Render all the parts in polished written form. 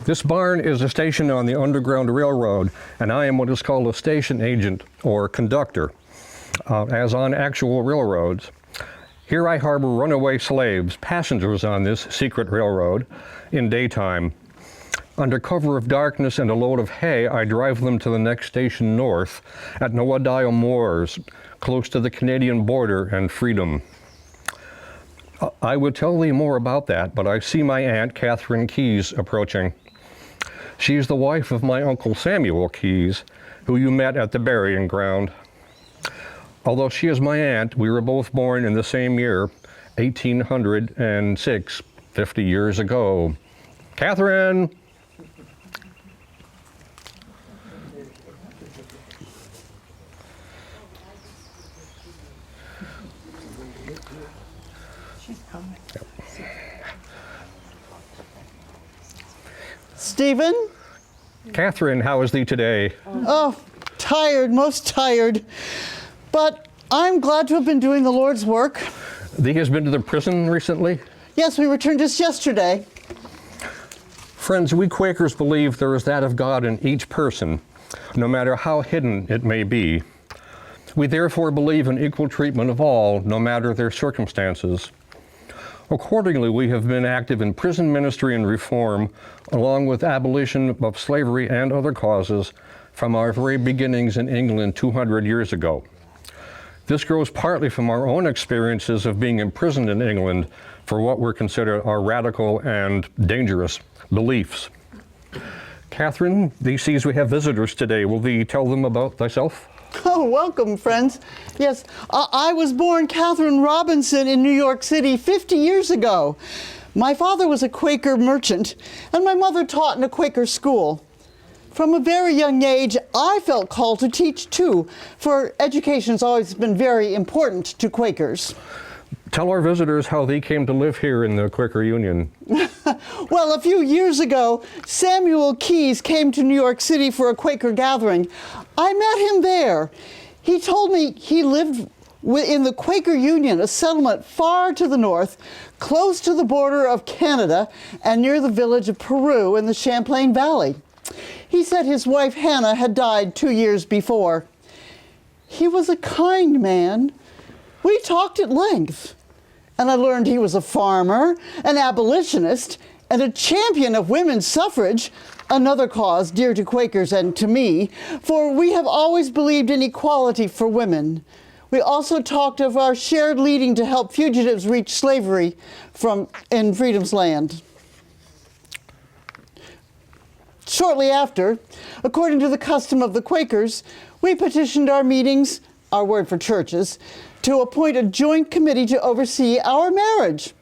This barn is a station on the Underground Railroad, and I am what is called a station agent or conductor, as on actual railroads. Here I harbor runaway slaves, passengers on this secret railroad, in daytime. Under cover of darkness and a load of hay, I drive them to the next station north at Nowadile Moors, close to the Canadian border and freedom. I would tell thee more about that, but I see my Aunt Catherine Keese approaching. She is the wife of my Uncle Samuel Keese, who you met at the burying ground. Although she is my aunt, we were both born in the same year, 1806, 50 years ago. Catherine! Stephen? Catherine, how is thee today? Oh, tired, most tired. But I'm glad to have been doing the Lord's work. Thee has been to the prison recently? Yes, we returned just yesterday. Friends, we Quakers believe there is that of God in each person, no matter how hidden it may be. We therefore believe in equal treatment of all, no matter their circumstances. Accordingly, we have been active in prison ministry and reform, along with abolition of slavery and other causes from our very beginnings in England 200 years ago. This grows partly from our own experiences of being imprisoned in England for what were considered our radical and dangerous beliefs. Catherine, thee sees we have visitors today. Will thee tell them about thyself? Oh, welcome, friends. Yes, I was born Catherine Robinson in New York City 50 years ago. My father was a Quaker merchant, and my mother taught in a Quaker school. From a very young age, I felt called to teach too, for education has always been very important to Quakers. Tell our visitors how thee came to live here in the Quaker Union. Well, a few years ago, Samuel Keese came to New York City for a Quaker gathering. I met him there. He told me he lived in the Quaker Union, a settlement far to the north, close to the border of Canada and near the village of Peru in the Champlain Valley. He said his wife Hannah had died 2 years before. He was a kind man. We talked at length, and I learned he was a farmer, an abolitionist, and a champion of women's suffrage, another cause dear to Quakers and to me, for we have always believed in equality for women. We also talked of our shared leading to help fugitives reach slavery in freedom's land. Shortly after, according to the custom of the Quakers, we petitioned our meetings, our word for churches, to appoint a joint committee to oversee our marriage.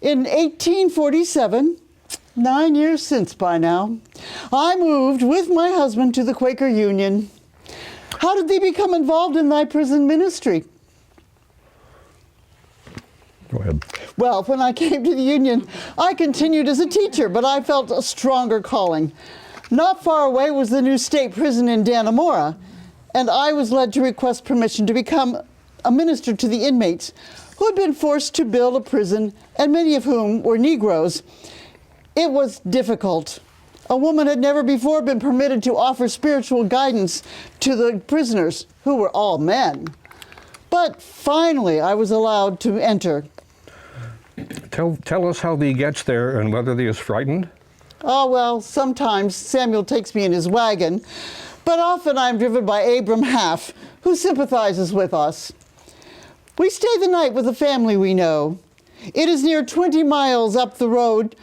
In 1847, 9 years since by now, I moved with my husband to the Quaker Union. How did thee become involved in thy prison ministry? Go ahead. Well, when I came to the Union, I continued as a teacher, but I felt a stronger calling. Not far away was the new state prison in Dannemora, and I was led to request permission to become a minister to the inmates who had been forced to build a prison, and many of whom were Negroes. It was difficult. A woman had never before been permitted to offer spiritual guidance to the prisoners, who were all men. But finally, I was allowed to enter. Tell us how thee gets there and whether thee is frightened. Oh, well, sometimes Samuel takes me in his wagon, but often I'm driven by Abram Half, who sympathizes with us. We stay the night with a family we know. It is near 20 miles up the road,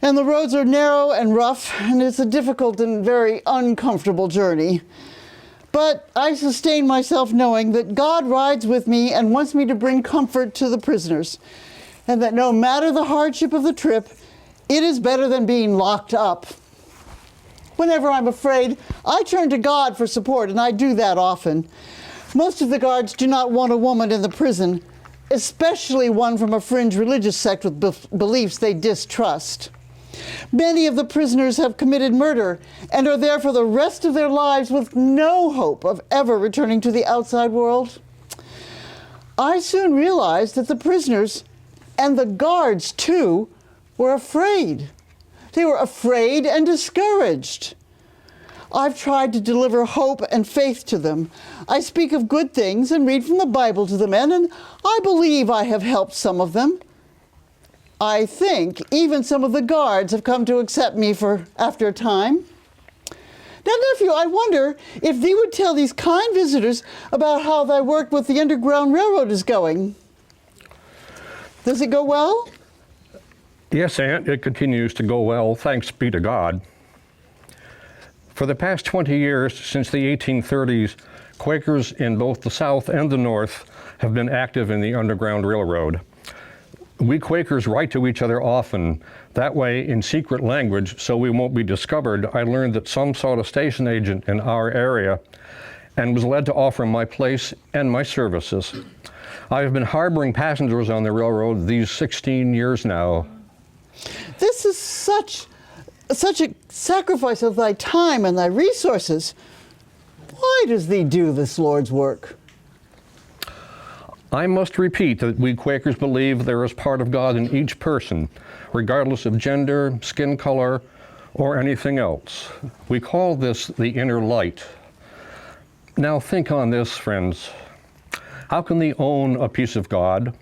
and the roads are narrow and rough, and it's a difficult and very uncomfortable journey. But I sustain myself knowing that God rides with me and wants me to bring comfort to the prisoners, and that no matter the hardship of the trip, it is better than being locked up. Whenever I'm afraid, I turn to God for support, and I do that often. Most of the guards do not want a woman in the prison, especially one from a fringe religious sect with beliefs they distrust. Many of the prisoners have committed murder and are there for the rest of their lives with no hope of ever returning to the outside world. I soon realized that the prisoners, and the guards too, were afraid. They were afraid and discouraged. I've tried to deliver hope and faith to them. I speak of good things and read from the Bible to the men, and I believe I have helped some of them. I think even some of the guards have come to accept me after a time. Now, nephew, I wonder if thee would tell these kind visitors about how thy work with the Underground Railroad is going. Does it go well? Yes, Aunt, it continues to go well, thanks be to God. For the past 20 years, since the 1830s, Quakers in both the South and the North have been active in the Underground Railroad. We Quakers write to each other often. That way, in secret language, so we won't be discovered, I learned that some sought a station agent in our area and was led to offer my place and my services. I have been harboring passengers on the railroad these 16 years now. This is such a sacrifice of thy time and thy resources. Why does thee do this Lord's work? I must repeat that we Quakers believe there is part of God in each person, regardless of gender, skin color, or anything else. We call this the inner light. Now think on this, friends. How can thee own a piece of God?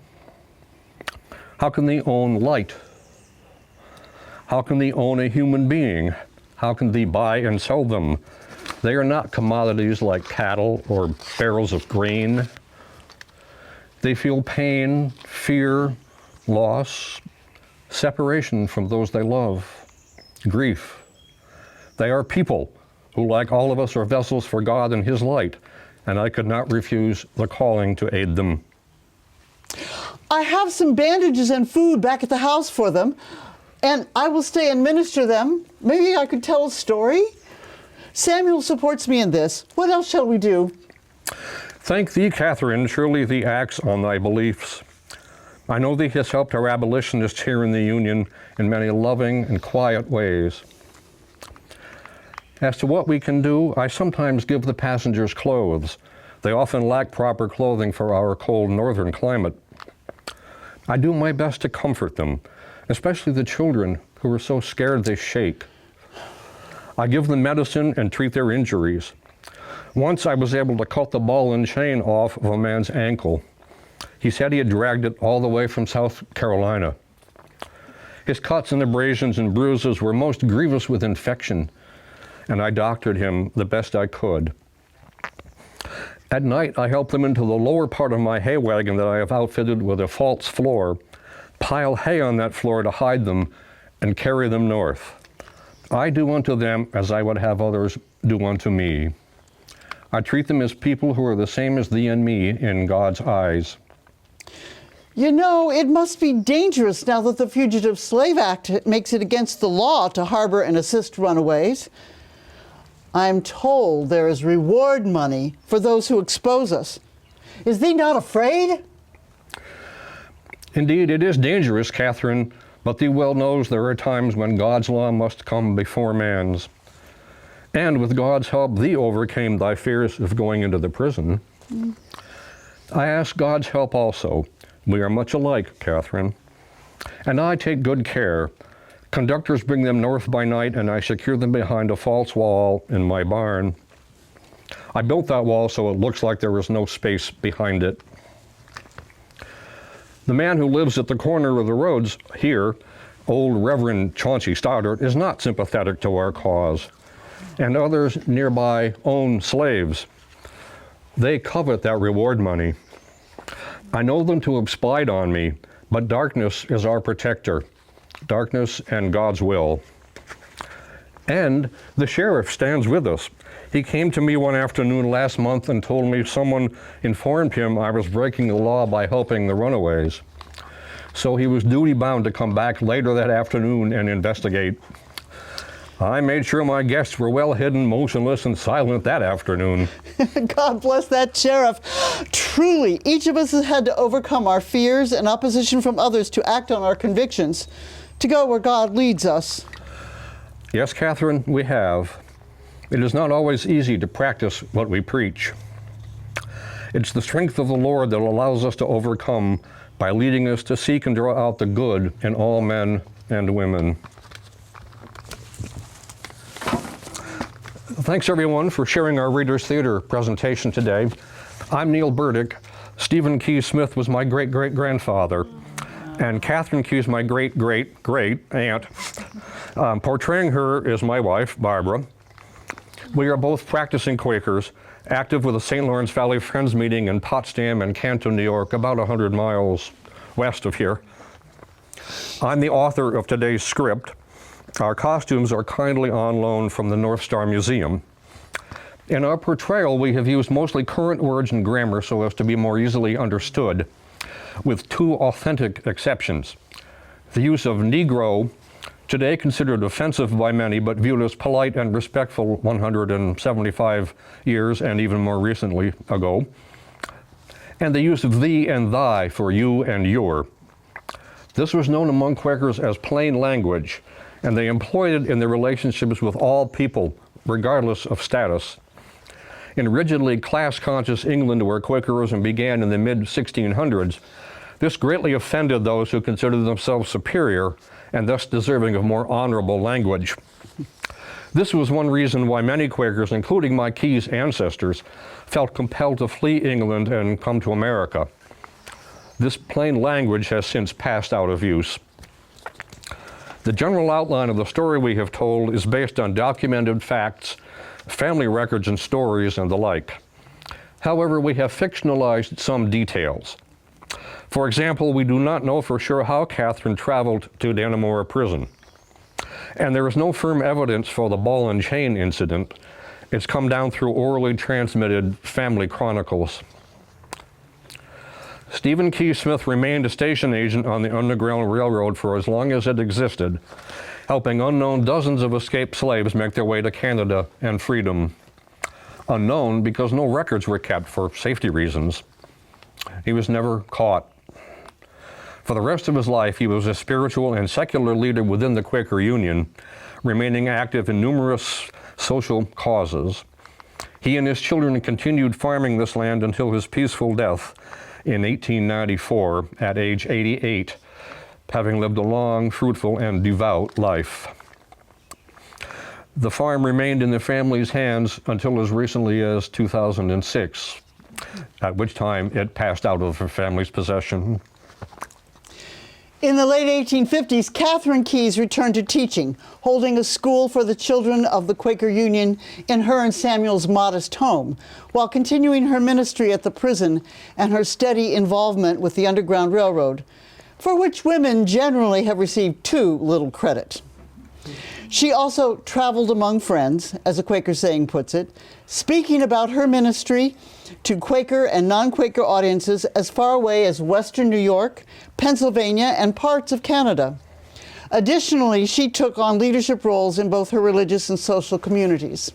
How can thee own light? How can thee own a human being? How can thee buy and sell them? They are not commodities like cattle or barrels of grain. They feel pain, fear, loss, separation from those they love, grief. They are people who, like all of us, are vessels for God and His light, and I could not refuse the calling to aid them. I have some bandages and food back at the house for them, and I will stay and minister them. Maybe I could tell a story? Samuel supports me in this. What else shall we do? Thank thee, Catherine, surely thee acts on thy beliefs. I know thee has helped our abolitionists here in the Union in many loving and quiet ways. As to what we can do, I sometimes give the passengers clothes. They often lack proper clothing for our cold northern climate. I do my best to comfort them, especially the children who are so scared they shake. I give them medicine and treat their injuries. Once I was able to cut the ball and chain off of a man's ankle. He said he had dragged it all the way from South Carolina. His cuts and abrasions and bruises were most grievous with infection, and I doctored him the best I could. At night, I helped them into the lower part of my hay wagon that I have outfitted with a false floor, pile hay on that floor to hide them, and carry them north. I do unto them as I would have others do unto me. I treat them as people who are the same as thee and me in God's eyes. You know, it must be dangerous now that the Fugitive Slave Act makes it against the law to harbor and assist runaways. I'm told there is reward money for those who expose us. Is thee not afraid? Indeed, it is dangerous, Catherine, but thee well knows there are times when God's law must come before man's. And with God's help, thee overcame thy fears of going into the prison. I ask God's help also. We are much alike, Catherine. And I take good care. Conductors bring them north by night, and I secure them behind a false wall in my barn. I built that wall so it looks like there is no space behind it. The man who lives at the corner of the roads here, old Reverend Chauncey Stoddard, is not sympathetic to our cause. And others nearby own slaves. They covet that reward money. I know them to have spied on me, but darkness is our protector. Darkness and God's will. And the sheriff stands with us. He came to me one afternoon last month and told me someone informed him I was breaking the law by helping the runaways. So he was duty-bound to come back later that afternoon and investigate. I made sure my guests were well hidden, motionless, and silent that afternoon. God bless that sheriff. Truly, each of us has had to overcome our fears and opposition from others to act on our convictions, to go where God leads us. Yes, Catherine, we have. It is not always easy to practice what we preach. It's the strength of the Lord that allows us to overcome by leading us to seek and draw out the good in all men and women. Thanks everyone for sharing our Readers Theater presentation today. I'm Neil Burdick. Stephen Keese Smith was my great-great-grandfather, and Catherine Keese, my great-great-great-aunt. Portraying her is my wife, Barbara. We are both practicing Quakers, active with the St. Lawrence Valley Friends Meeting in Potsdam and Canton, New York, about 100 miles west of here. I'm the author of today's script. Our costumes are kindly on loan from the North Star Museum. In our portrayal, we have used mostly current words and grammar so as to be more easily understood, with two authentic exceptions. The use of Negro, today considered offensive by many, but viewed as polite and respectful 175 years and even more recently ago. And the use of thee and thy for you and your. This was known among Quakers as plain language, and they employed it in their relationships with all people, regardless of status. In rigidly class-conscious England, where Quakerism began in the mid-1600s, this greatly offended those who considered themselves superior and thus deserving of more honorable language. This was one reason why many Quakers, including my Keese ancestors, felt compelled to flee England and come to America. This plain language has since passed out of use. The general outline of the story we have told is based on documented facts, family records and stories, and the like. However, we have fictionalized some details. For example, we do not know for sure how Catherine traveled to Dannemora prison. And there is no firm evidence for the ball and chain incident. It's come down through orally transmitted family chronicles. Stephen Keese Smith remained a station agent on the Underground Railroad for as long as it existed, helping unknown dozens of escaped slaves make their way to Canada and freedom. Unknown because no records were kept for safety reasons. He was never caught. For the rest of his life, he was a spiritual and secular leader within the Quaker Union, remaining active in numerous social causes. He and his children continued farming this land until his peaceful death in 1894 at age 88, having lived a long, fruitful, and devout life. The farm remained in the family's hands until as recently as 2006, at which time it passed out of her family's possession. In the late 1850s, Catherine Keese returned to teaching, holding a school for the children of the Quaker Union in her and Samuel's modest home, while continuing her ministry at the prison and her steady involvement with the Underground Railroad, for which women generally have received too little credit. She also traveled among friends, as a Quaker saying puts it, speaking about her ministry to Quaker and non-Quaker audiences as far away as Western New York, Pennsylvania, and parts of Canada. Additionally, she took on leadership roles in both her religious and social communities.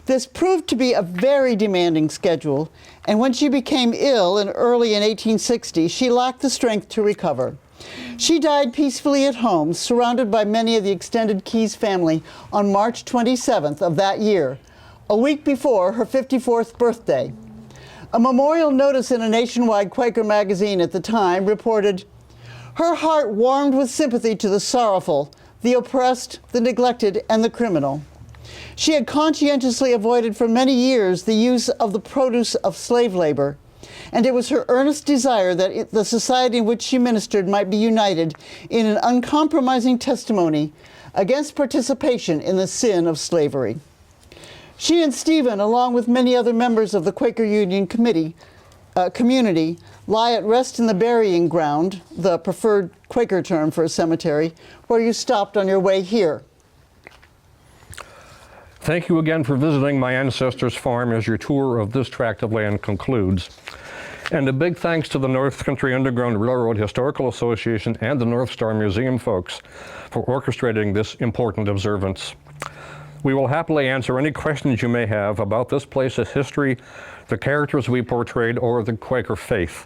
This proved to be a very demanding schedule, and when she became ill early in 1860, she lacked the strength to recover. She died peacefully at home, surrounded by many of the extended Keese family on March 27th of that year, a week before her 54th birthday. A memorial notice in a nationwide Quaker magazine at the time reported, "Her heart warmed with sympathy to the sorrowful, the oppressed, the neglected, and the criminal. She had conscientiously avoided for many years the use of the produce of slave labor, and it was her earnest desire that the society in which she ministered might be united in an uncompromising testimony against participation in the sin of slavery." She and Stephen, along with many other members of the Quaker Union community, lie at rest in the burying ground, the preferred Quaker term for a cemetery, where you stopped on your way here. Thank you again for visiting my ancestors' farm as your tour of this tract of land concludes. And a big thanks to the North Country Underground Railroad Historical Association and the North Star Museum folks for orchestrating this important observance. We will happily answer any questions you may have about this place's history, the characters we portrayed, or the Quaker faith.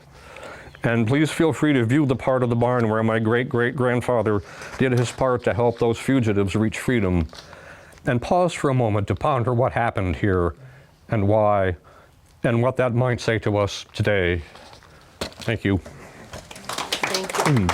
And please feel free to view the part of the barn where my great-great-grandfather did his part to help those fugitives reach freedom. And pause for a moment to ponder what happened here and why, and what that might say to us today. Thank you. Thank you.